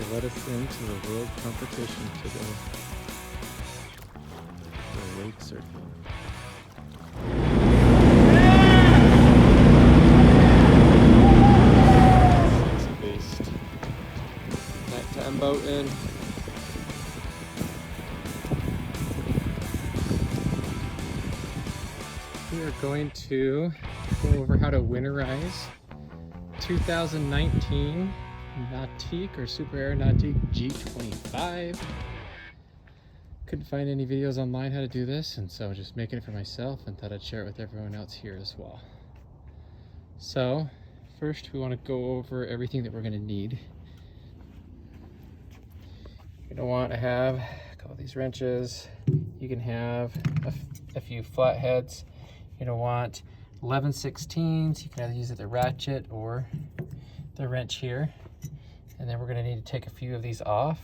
to let us into the world competition today for wake surfing. Based nighttime boating. We are going to go over how to winterize 2019 Nautique or Super Air Nautique G25. Couldn't find any videos online how to do this, and so just making it for myself and thought I'd share it with everyone else here as well. So first we want to go over everything that we're going to need. You're going to want to have a couple of these wrenches. You can have a few flatheads. You're going to want 11/16. You can either use it the ratchet or the wrench here. And then we're going to need to take a few of these off.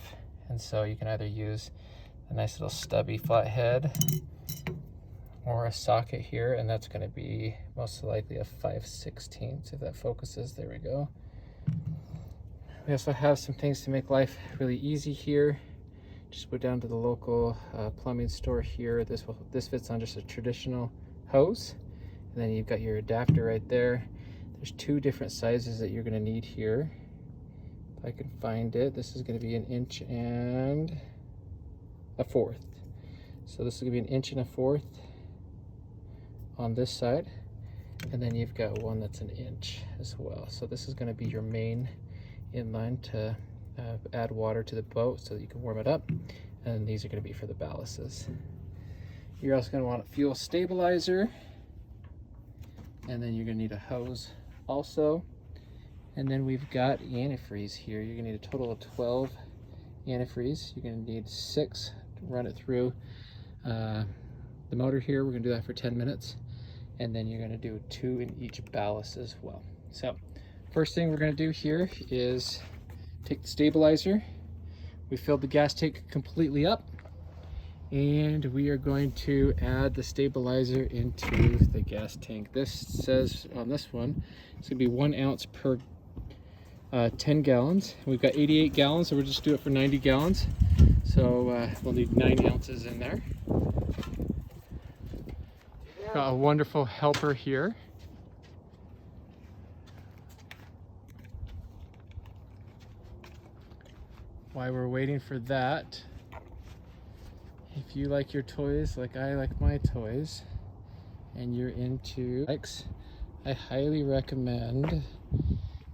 And so you can either use a nice little stubby flathead or a socket here. And that's going to be most likely a 5/16. If that focuses, there we go. We also have some things to make life really easy here. Just go down to the local plumbing store here. This fits on just a traditional hose. And then you've got your adapter right there. There's two different sizes that you're going to need here. If I can find it, this is going to be 1 1/4 inches. So this is going to be 1 1/4 inches on this side, and then you've got one that's 1 inch as well. So this is going to be your main inline to add water to the boat so that you can warm it up, and these are going to be for the ballasts. You're also going to want a fuel stabilizer, and then you're going to need a hose also. And then we've got antifreeze here. You're going to need a total of 12 antifreeze. You're going to need 6 to run it through the motor here. We're going to do that for 10 minutes. And then you're going to do 2 in each ballast as well. So first thing we're going to do here is take the stabilizer. We filled the gas tank completely up, and we are going to add the stabilizer into the gas tank. This says on this one it's going to be 1 ounce per 10 gallons. We've got 88 gallons, so we'll just do it for 90 gallons. So we'll need 9 ounces in there. Got a wonderful helper here. While we're waiting for that, if you like your toys like I like my toys, and you're into bikes, I highly recommend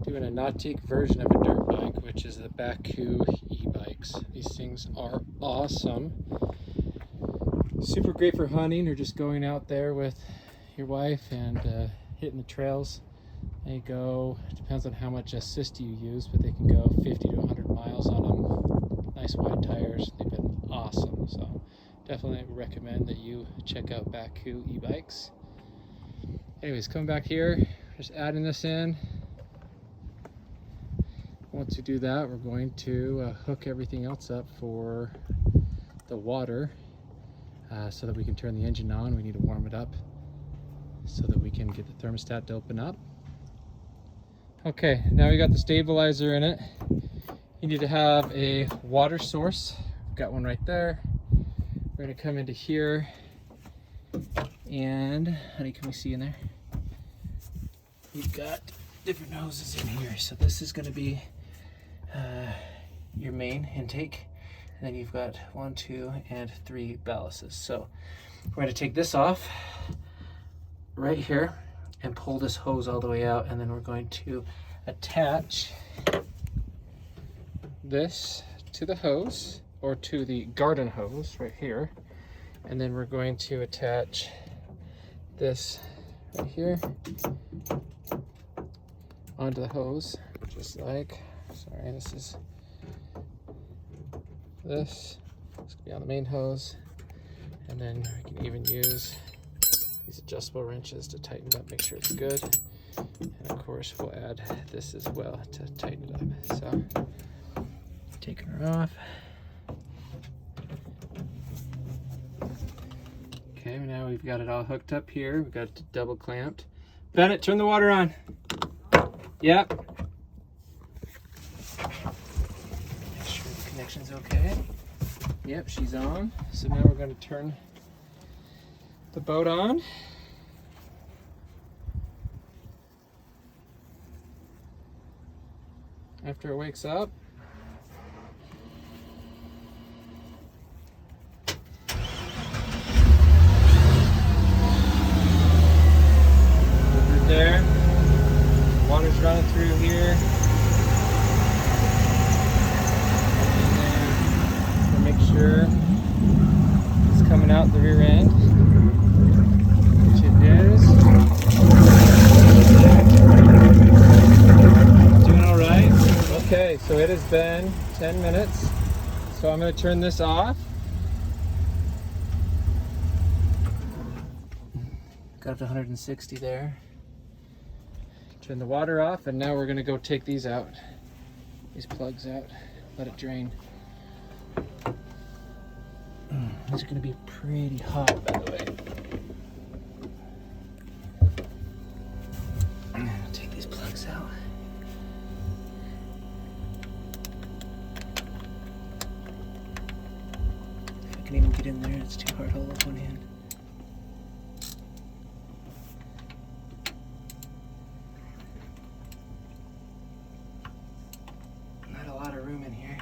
doing a Nautique version of a dirt bike, which is the Baku e-bikes. These things are awesome. Super great for hunting or just going out there with your wife and hitting the trails. They go, depends on how much assist you use, but they can go 50 to 100 miles on them. Nice wide tires. They've been awesome. So definitely recommend that you check out Baku e-bikes. Anyways, coming back here, just adding this in. Once you do that, we're going to hook everything else up for the water so that we can turn the engine on. We need to warm it up so that we can get the thermostat to open up. Okay, now we got the stabilizer in it. You need to have a water source. We've got one right there. We're going to come into here, and honey, can we see in there? You've got different hoses in here. So this is going to be your main intake, and then you've got 1, 2, and 3 ballasts. So we're going to take this off right here and pull this hose all the way out, and then we're going to attach this to the hose, or to the garden hose right here, and then we're going to attach this right here onto the hose, just like, sorry, this is this gonna be on the main hose, and then we can even use these adjustable wrenches to tighten it up, make sure it's good. And of course we'll add this as well to tighten it up. So taking her off. Okay, now we've got it all hooked up here. We've got it double clamped. Bennett, turn the water on. Yep. connection's okay. Yep, she's on. So now we're going to turn the boat on. After it wakes up. There, water's running through here. And then make sure it's coming out the rear end, which it is. Doing all right. Okay, so it has been 10 minutes. So I'm going to turn this off. Got up to 160 there. Turn the water off, and now we're gonna go take these out. These plugs out. Let it drain. It's gonna be pretty hot, by the way. I'm gonna take these plugs out. If I can even get in there, it's too hard to hold one hand. Room in here.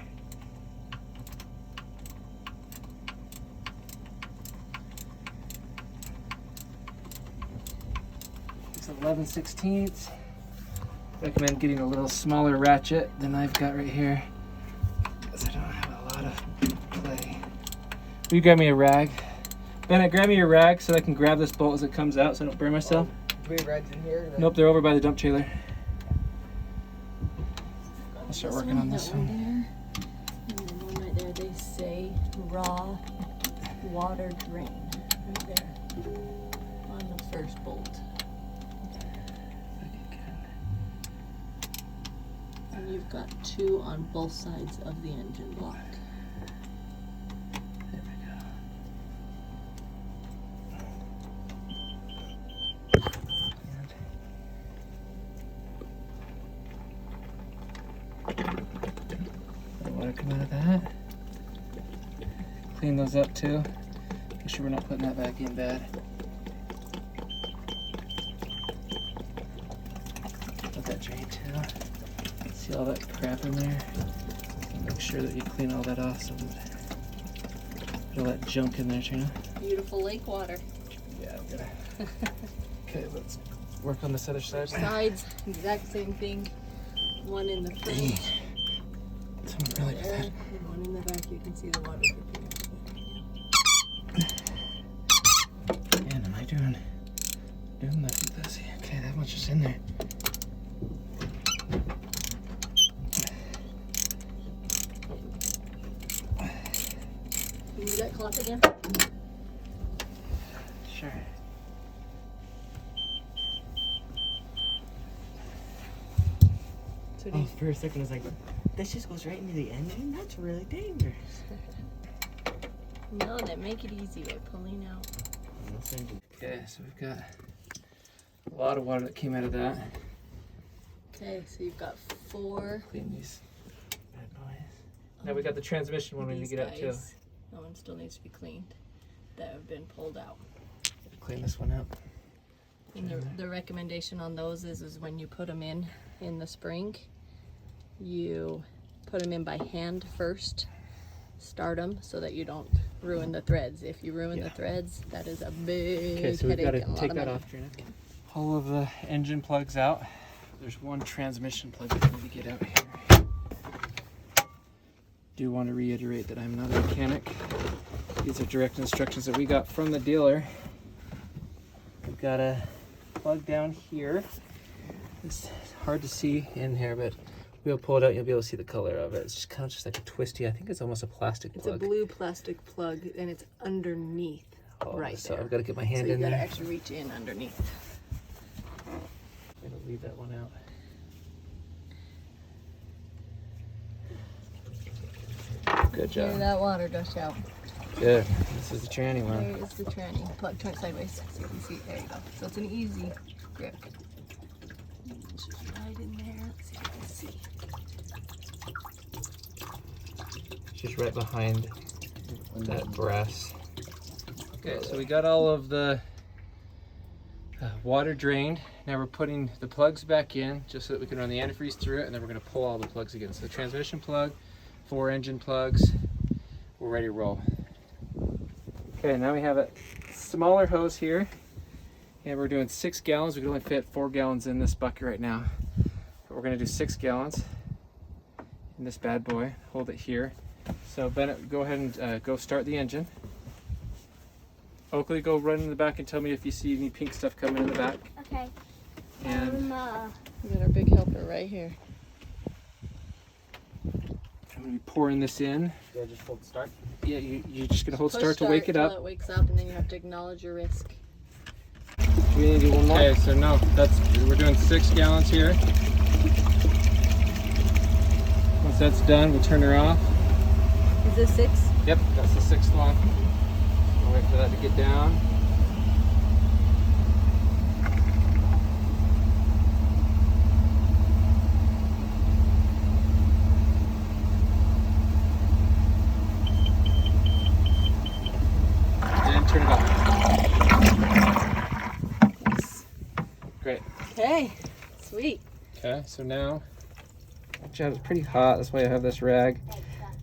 It's 11/16. Recommend getting a little smaller ratchet than I've got right here, because I don't have a lot of play. Will you grab me a rag? Bennett, grab me your rag so I can grab this bolt as it comes out so I don't burn myself. Do we have rags in here? Nope, they're over by the dump trailer. I'll start working on this one. There. And then one right there, they say raw water drain. Right there. On the first bolt. And you've got two on both sides of the engine block. There we go. Water come out of that. Clean those up too. Make sure we're not putting that back in bad. Let that drain too. See all that crap in there? Make sure that you clean all that off so that all that junk in there, Trina. Beautiful lake water. Yeah, I'm gonna. Okay, let's work on this other side. Sides, exact same thing. One in the front. Someone really There, and one in the back. You can see the water dripping. Man, am I doing nothing with this? Okay, that much is in there. Can you do that clock again? Sure. So Oh, for a second I was like, this just goes right into the engine? That's really dangerous. No, they make it easy by pulling out. Okay, so we've got a lot of water that came out of that. Okay, so you've got 4. Clean these bad boys. Now we got the transmission one we need to get out too. That one still needs to be cleaned. That have been pulled out. Clean this one up. And the recommendation on those is when you put them in the spring, you put them in by hand first. Start them so that you don't ruin the threads. If you ruin the threads, that is a big Okay, so we've got headache to and a take lot that of off, Trina. All of the engine plugs out. There's one transmission plug that we need to get out here. Do want to reiterate that I'm not a mechanic. These are direct instructions that we got from the dealer. We've got a plug down here. It's hard to see in here, but we'll pull it out. You'll be able to see the color of it. It's just kind of just like a twisty. I think it's almost a plastic plug. It's a blue plastic plug, and it's underneath, right so there. I've got to get my hand so in you there. gotta actually reach in underneath. I'm gonna leave that one out. Good Hear job. that water gush out. Good. This is the tranny one. There is the tranny. Plug, turn it sideways so you can see. There you go. So it's an easy grip. It's just right in there. Let's see if you can see. She's right behind that brass. Okay, so we got all of the water drained. Now we're putting the plugs back in just so that we can run the antifreeze through it, and then we're going to pull all the plugs again. So the transmission plug, 4 engine plugs, we're ready to roll. Okay, now we have a smaller hose here, and we're doing 6 gallons. We can only fit 4 gallons in this bucket right now, but we're going to do 6 gallons in this bad boy. Hold it here. So Bennett, go ahead and go start the engine. Oakley, go run in the back and tell me if you see any pink stuff coming in the back. Okay. And We got our big helper right here. I'm going to be pouring this in. Do I just hold start? Yeah, you're just going to hold Push start to wake it till up. it wakes up, and then you have to acknowledge your risk. Do we need to do one more? Okay, so no, we're doing 6 gallons here. Once that's done, we'll turn her off. Is this 6? Yep, that's the 6th one. We'll wait for that to get down. And turn it off. Great. Okay, sweet. Okay, so now, watch out, it's pretty hot. That's why I have this rag.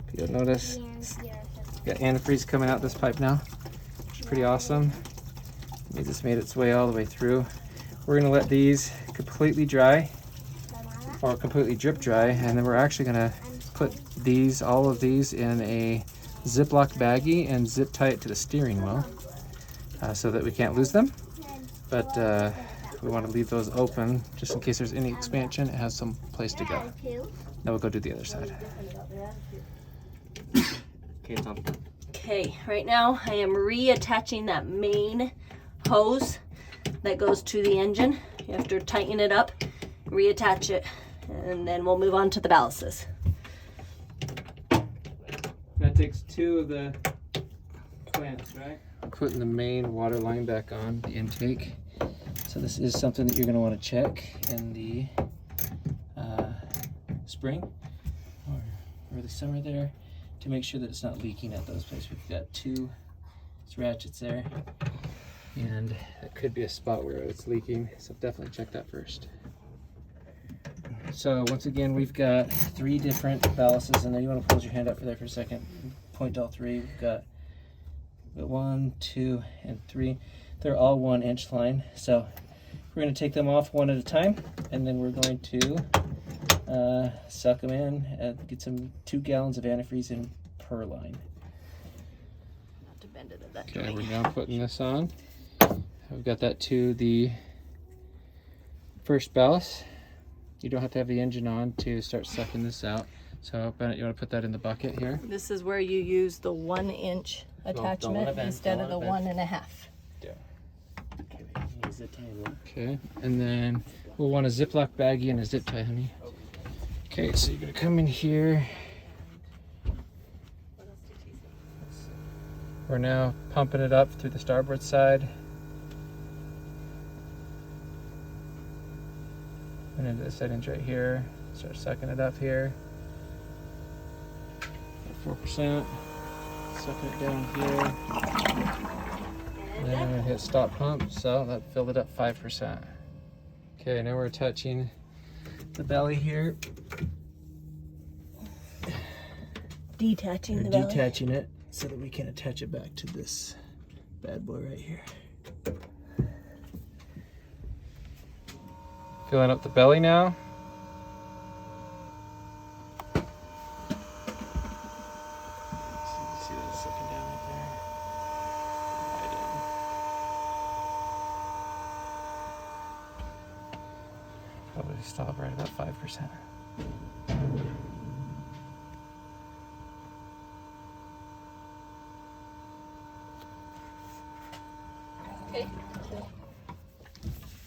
If you don't notice, got antifreeze coming out this pipe now, which is pretty awesome. It just made its way all the way through. We're gonna let these completely dry, or completely drip dry, and then we're actually gonna put all of these in a Ziploc baggie and zip tie it to the steering wheel so that we can't lose them. But we want to leave those open just in case there's any expansion. It has some place to go. Now we'll go do the other side. Okay, Tom. Okay, right now I am reattaching that main hose that goes to the engine. You have to tighten it up, reattach it, and then we'll move on to the ballasts. That takes 2 of the clamps, right? I'm putting the main water line back on, the intake. So this is something that you're going to want to check in the spring or early summer there to make sure that it's not leaking at those places. We've got 2 ratchets there, and it could be a spot where it's leaking, so definitely check that first. So once again, we've got 3 different ballasts in there. You want to hold your hand up for there for a second. Point all 3. We've got 1, 2, and 3. They're all 1-inch line. So we're going to take them off one at a time, and then we're going to suck them in and get some 2 gallons of antifreeze in per line. Have to bend it at that Okay, joint. we're now putting this on. We've got that to the first ballast. You don't have to have the engine on to start sucking this out. So Bennett, you want to put that in the bucket here? This is where you use the 1-inch attachment instead of the 1.5. Okay, use the table. Okay, and then we'll want a Ziploc baggie and a zip tie, honey. Okay, so you're gonna come in here. We're now pumping it up through the starboard side. And into the settings right here. Start sucking it up here. 4%. Sucking it down here. And then I'm gonna hit stop pump, so that filled it up 5%. Okay, now we're touching the belly here. Detaching We're the belly. detaching it so that we can attach it back to this bad boy right here. Filling up the belly now. See that sucking down right there. Right in. Probably stop right about 5%. Okay.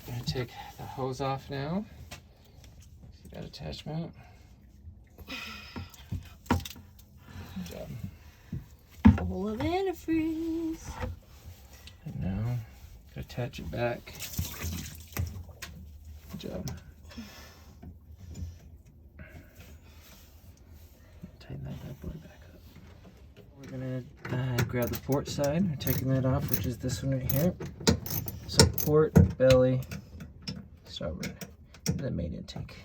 I'm gonna take the hose off now. See that attachment? Good job. Full of antifreeze. And now, attach it back. Good job. Tighten that bad boy back up. grab the port side. We're taking that off, which is this one right here. So port, belly, starboard, and then main intake.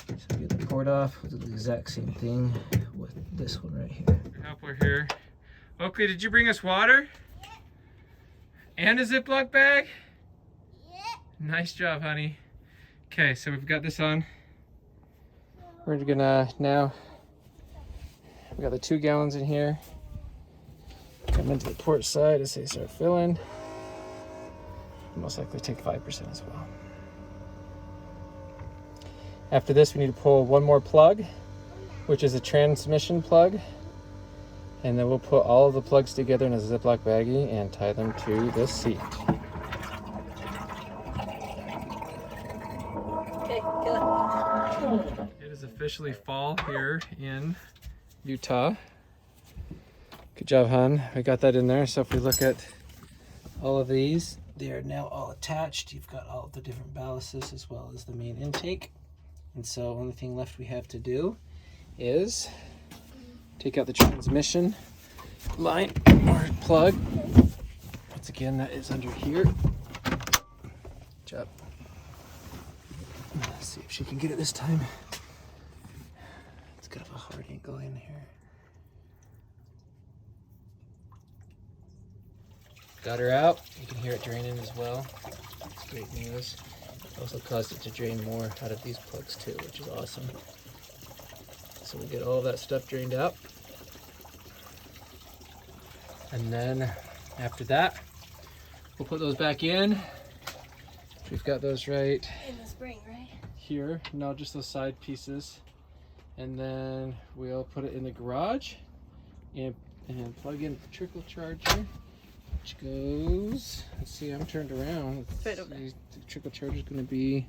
So get the port off. We'll do the exact same thing with this one right here. Helper here. Oakley, did you bring us water? Yeah. And a Ziploc bag? Yeah. Nice job, honey. Okay, so we've got this on. We're gonna now, we got the 2 gallons in here. Come into the port side as they start filling. Most likely take 5% as well. After this, we need to pull one more plug, which is a transmission plug. And then we'll put all of the plugs together in a Ziploc baggie and tie them to the seat. Okay, kill it. It is officially fall here in Utah. Good job, hon. We got that in there. So if we look at all of these, they are now all attached. You've got all of the different ballasts as well as the main intake. And so only thing left we have to do is take out the transmission line or plug. Once again, that is under here. Good job. Let's see if she can get it this time. It's kind of a hard angle in here. Got her out. You can hear it draining as well. That's great news. Also caused it to drain more out of these plugs too, which is awesome. So we get all that stuff drained out. And then after that, we'll put those back in. We've got those right In the spring, right? here. No, just those side pieces. And then we'll put it in the garage and plug in the Trickle Charger, which goes, let's see, I'm turned around. Right over there. The Trickle Charger is going to be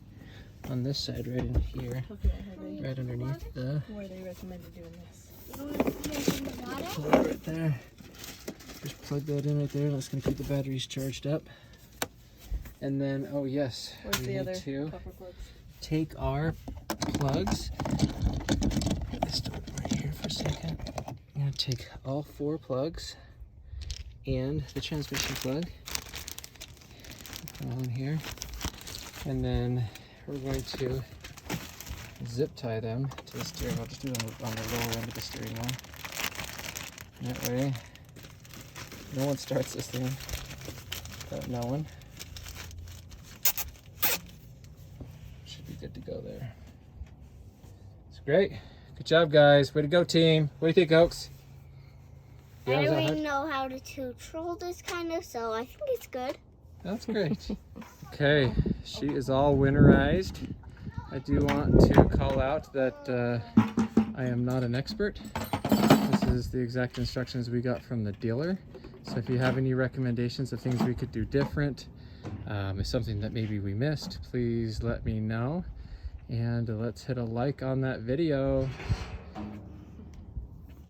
on this side right in here. Okay, Right underneath the where they recommended doing this. plug right there. Just plug that in right there. That's going to keep the batteries charged up. And then, oh yes, Where's we the need other to copper plugs? take our plugs. Let's stop right here for a second. I'm going to take all 4 plugs and the transmission plug. Put them on here. And then we're going to zip tie them to the steering. I'll just do it on the lower end of the steering wheel. That way, no one starts this thing without knowing. Should be good to go there. It's great. Good job, guys. Way to go, team. What do you think, Oaks? Yeah, I is don't that really know how to control this kind of, so I think it's good. That's great. Okay, she is all winterized. I do want to call out that I am not an expert. This is the exact instructions we got from the dealer. So if you have any recommendations of things we could do different, if something that maybe we missed, please let me know. And let's hit a like on that video.